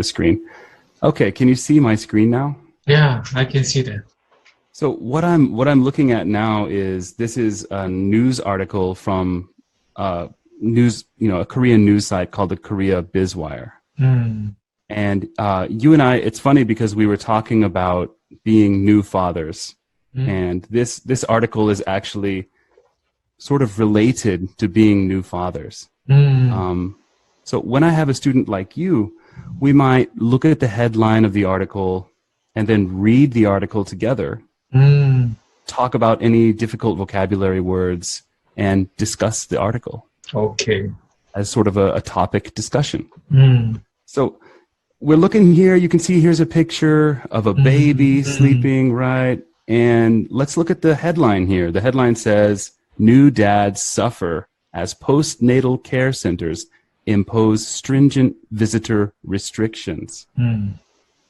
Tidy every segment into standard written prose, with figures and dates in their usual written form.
screen. Okay, can you see my screen now? Yeah, I can see that. So what I'm looking at now is this is a news article from a Korean news site called the Korea Bizwire. And you and I, it's funny because we were talking about being new fathers, and this article is actually sort of related to being new fathers. So when I have a student like you, we might look at the headline of the article and then read the article together, talk about any difficult vocabulary words, and discuss the article. Okay. As sort of a topic discussion. So we're looking here, you can see here's a picture of a baby sleeping, right? And let's look at the headline here. The headline says, "New dads suffer as postnatal care centers impose stringent visitor restrictions."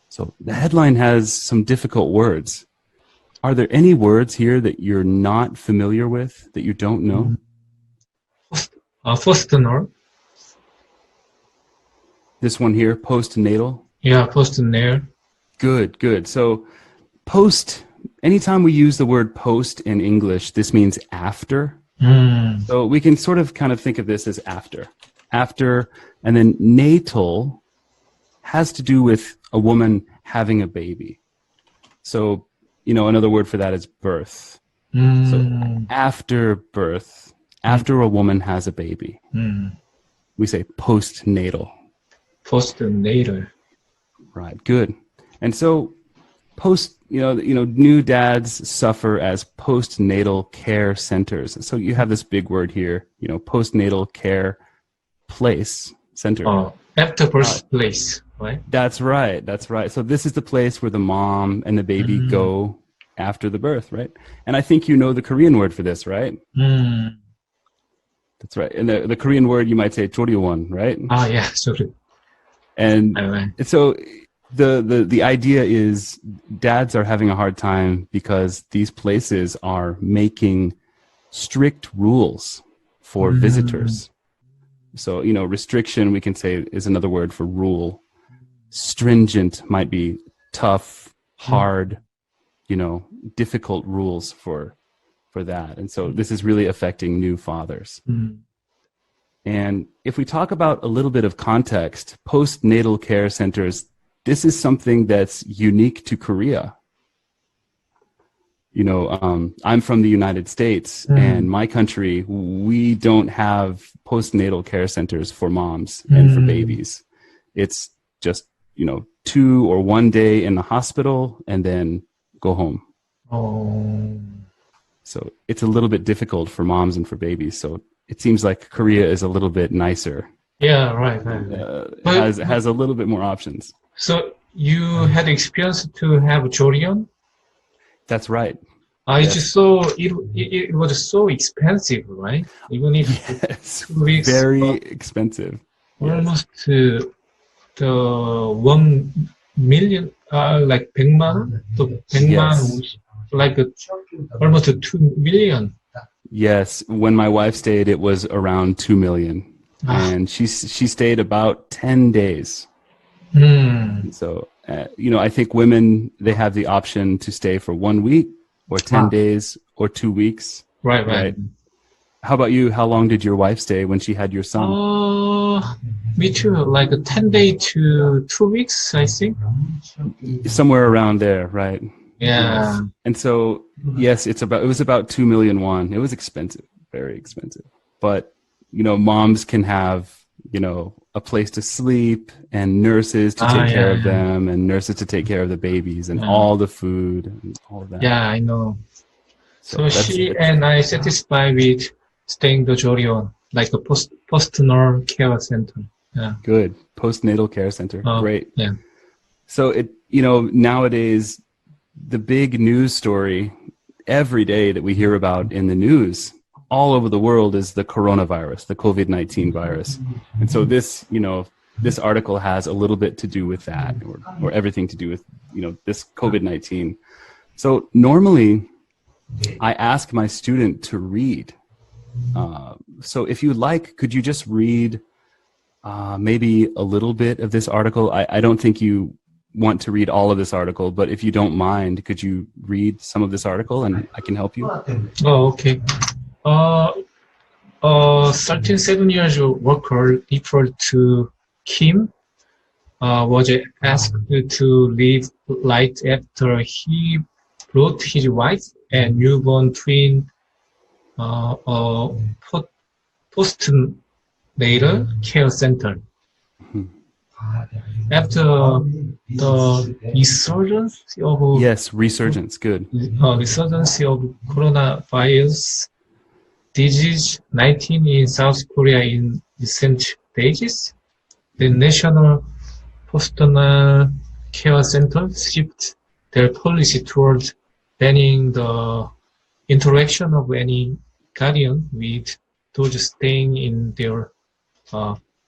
So the headline has some difficult words. Are there any words here that you're not familiar with, that you don't know? Postnatal. This one here, postnatal? Yeah, postnatal. Good, good. So post, anytime we use the word post in English, this means after. So we can sort of kind of think of this as after. After, and then natal has to do with a woman having a baby. So, another word for that is birth. So after birth, after a woman has a baby, we say postnatal. Postnatal. Right, good. And so new dads suffer as postnatal care centers. So you have this big word here, postnatal care place, center. After birth place, right? That's right, that's right. So this is the place where the mom and the baby go after the birth, right? And I think you know the Korean word for this, right? That's right. And the Korean word, you might say choryewon, right? Yeah, sorry. And so the idea is dads are having a hard time because these places are making strict rules for visitors. So, restriction, we can say, is another word for rule. Stringent might be tough, hard, difficult rules for that. And so this is really affecting new fathers. And if we talk about a little bit of context, postnatal care centers, this is something that's unique to Korea. I'm from the United States, and my country, we don't have postnatal care centers for moms and for babies. It's just, 2 or 1 day in the hospital and then go home. So it's a little bit difficult for moms and for babies. So it seems like Korea is a little bit nicer. Yeah, right. Has a little bit more options. So you had experience to have Jorion? That's right. I just saw it was so expensive, right? Even if 2 weeks. Very expensive. Almost the 1 million, like 100만, 또 100만, like almost 2 million. Yes, when my wife stayed, it was around 2 million, and she stayed about 10 days. So, I think women, they have the option to stay for 1 week or 10 days or 2 weeks. Right. How about you? How long did your wife stay when she had your son? Me too, like 10 days to 2 weeks, I think. Somewhere around there, right? Yeah. And so, yes, it was about 2 million won. It was expensive, very expensive. But, moms can have, a place to sleep and nurses to take care of them and nurses to take care of the babies and all the food and all of that. Yeah, I know. So she and I satisfied with staying the Jorion, like a postnatal care center. Yeah. Good. Postnatal care center. Great. Yeah. So nowadays, the big news story every day that we hear about in the news all over the world is the coronavirus, the COVID-19 virus. And so this article has a little bit to do with that, or everything to do with, this COVID-19. So normally I ask my student to read. So if you like, could you just read maybe a little bit of this article. I don't think you want to read all of this article, but if you don't mind, could you read some of this article and I can help you? Oh, okay. 37-year-old worker referred to Kim was asked to leave right after he brought his wife and newborn twin postnatal care center. After the resurgence of resurgence, good. Resurgence of coronavirus disease 19 in South Korea in recent days, the National Postnatal Care Center shift their policy toward banning the interaction of any guardian with those staying in their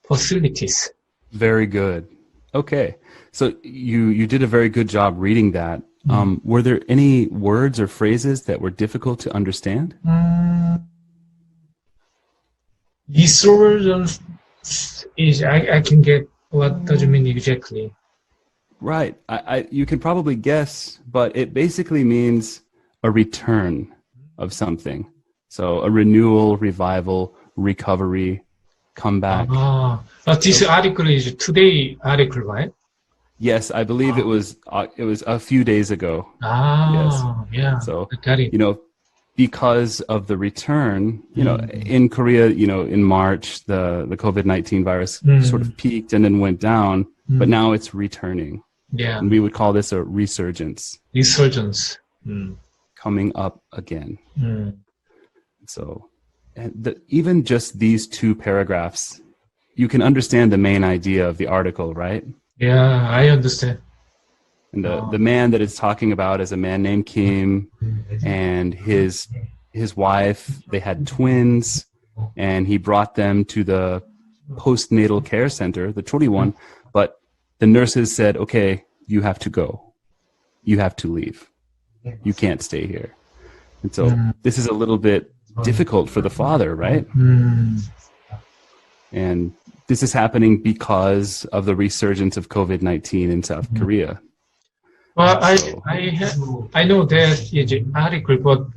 facilities. Very good. Okay. So you did a very good job reading that. Were there any words or phrases that were difficult to understand? Resurgence is, I can get what does it mean exactly. Right. You can probably guess, but it basically means a return of something. So a renewal, revival, recovery, comeback. This article is today article, right? Yes, I believe it was a few days ago. Yes. Yeah. So, because of the return, in Korea, in March, the COVID-19 virus sort of peaked and then went down, but now it's returning. Yeah. And we would call this a resurgence. Resurgence. Coming up again. So, even just these two paragraphs, you can understand the main idea of the article, right? Yeah, I understand. And the man that it's talking about is a man named Kim, and his wife, they had twins, and he brought them to the postnatal care center, the Chori one, but the nurses said, okay, you have to go. You have to leave. You can't stay here. And so this is a little bit difficult for the father, right? And this is happening because of the resurgence of COVID-19 in South Korea. Well, I know that is an article, but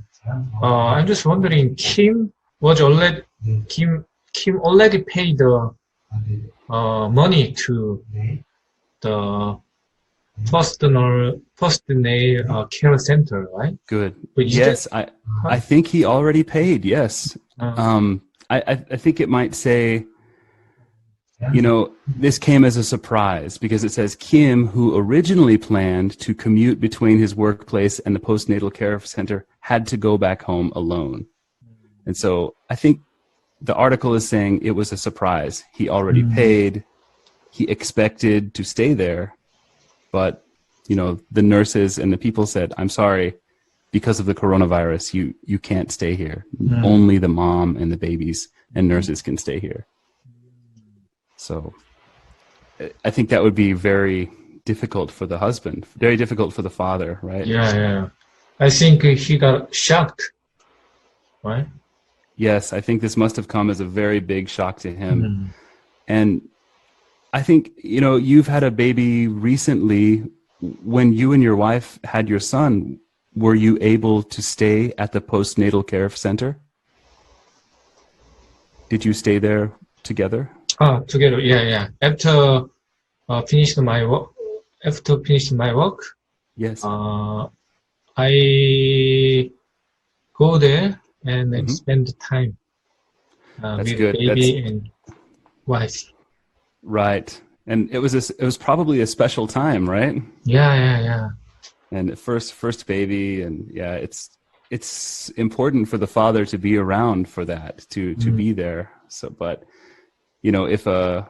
I'm just wondering, Kim already paid the money to the postnatal care center, right? Good. Yes, I think he already paid. Yes. I think it might say, this came as a surprise because it says Kim, who originally planned to commute between his workplace and the postnatal care center, had to go back home alone. And so I think the article is saying it was a surprise. He already paid. He expected to stay there. But, the nurses and the people said, I'm sorry, because of the coronavirus, you can't stay here. Only the mom and the babies and nurses can stay here. So I think that would be very difficult for the husband, very difficult for the father, right? Yeah. I think he got shocked, right? Yes, I think this must have come as a very big shock to him. And I think, you've had a baby recently. When you and your wife had your son, were you able to stay at the postnatal care center? Did you stay there together? Together, yeah. After finishing my work, Yes. I go there and spend time with good. baby and wife. Right, and it was probably a special time, right? Yeah. And first baby, and it's important for the father to be around for that, to be there. So, but if a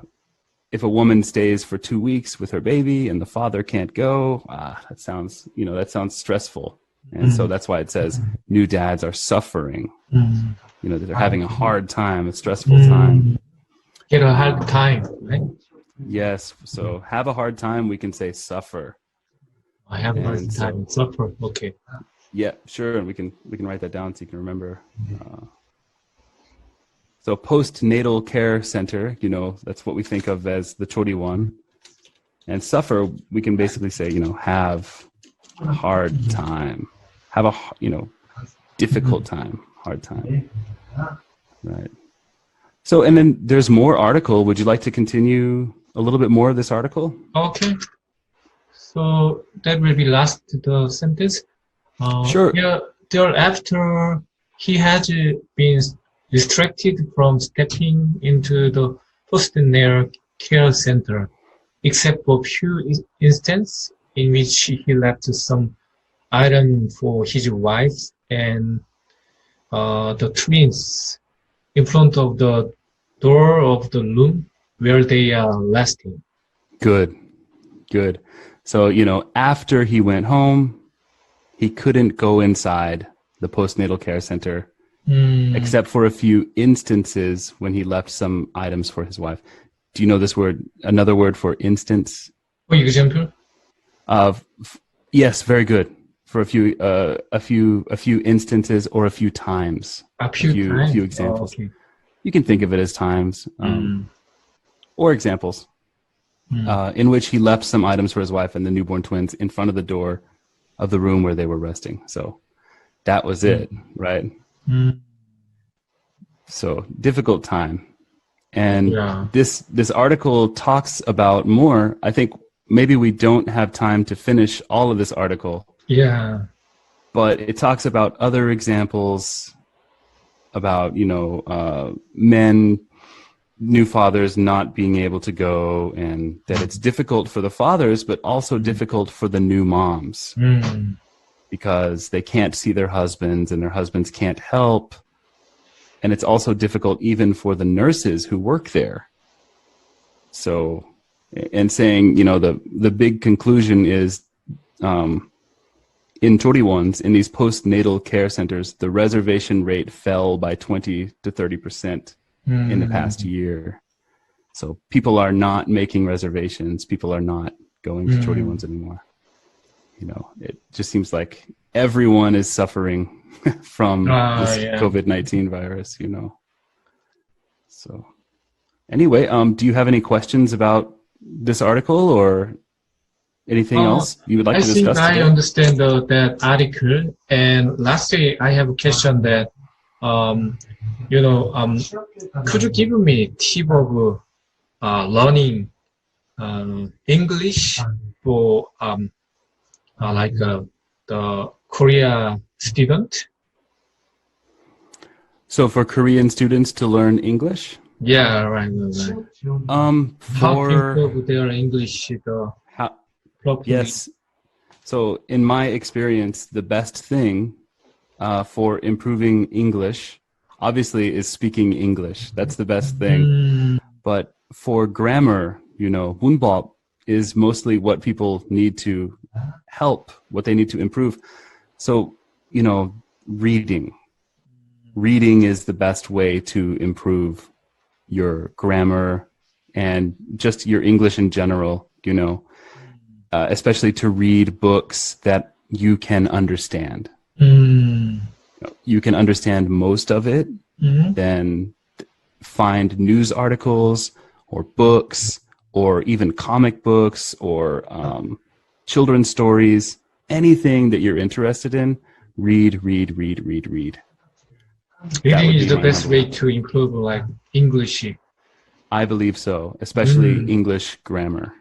woman stays for 2 weeks with her baby and the father can't go, that sounds stressful. And so that's why it says new dads are suffering. That they're having a hard time, a stressful time. Get a hard time, right? Yes. So have a hard time, we can say suffer. I have a hard time, suffer. Okay. Yeah, sure. And we can write that down so you can remember. So postnatal care center, that's what we think of as the choriwon. And suffer, we can basically say, have a hard time, have a, difficult time, hard time. Right. So, and then there's more article. Would you like to continue a little bit more of this article? Okay. So that will be last the sentence. Sure. Yeah, thereafter, he has been restricted from stepping into the postnatal care center, except for few instances in which he left some item for his wife and the twins in front of the door of the room where they are resting. Good. So, after he went home, he couldn't go inside the postnatal care center, except for a few instances when he left some items for his wife. Do you know this word, another word for instance? For example? Yes, very good. For a few instances or a few times. A few examples. Oh, okay. You can think of it as times or examples in which he left some items for his wife and the newborn twins in front of the door of the room where they were resting. So that was it, right? So difficult time. And this article talks about more. I think maybe we don't have time to finish all of this article. Yeah. But it talks about other examples about, men, new fathers not being able to go, and that it's difficult for the fathers, but also difficult for the new moms because they can't see their husbands and their husbands can't help. And it's also difficult even for the nurses who work there. So, and saying, the big conclusion is, in choriwons, in these postnatal care centers, the reservation rate fell by 20 to 30% in the past year. So people are not making reservations. People are not going to choriwons anymore. It just seems like everyone is suffering from this COVID-19 virus, So anyway, do you have any questions about this article or anything else you would like to discuss today? I think I understand that article. And lastly, I have a question that, could you give me a tip of learning English for the Korea student? So for Korean students to learn English? Yeah, right. How to improve their English properly? Yes. So in my experience, the best thing for improving English, obviously, is speaking English. That's the best thing. But for grammar, 문법 is mostly what people need to help, what they need to improve. So, reading. Reading is the best way to improve your grammar and just your English in general, especially to read books that you can understand. You can understand most of it, then find news articles or books or even comic books or children's stories, anything that you're interested in, read. Reading is the best way to improve English. I believe so, especially English grammar.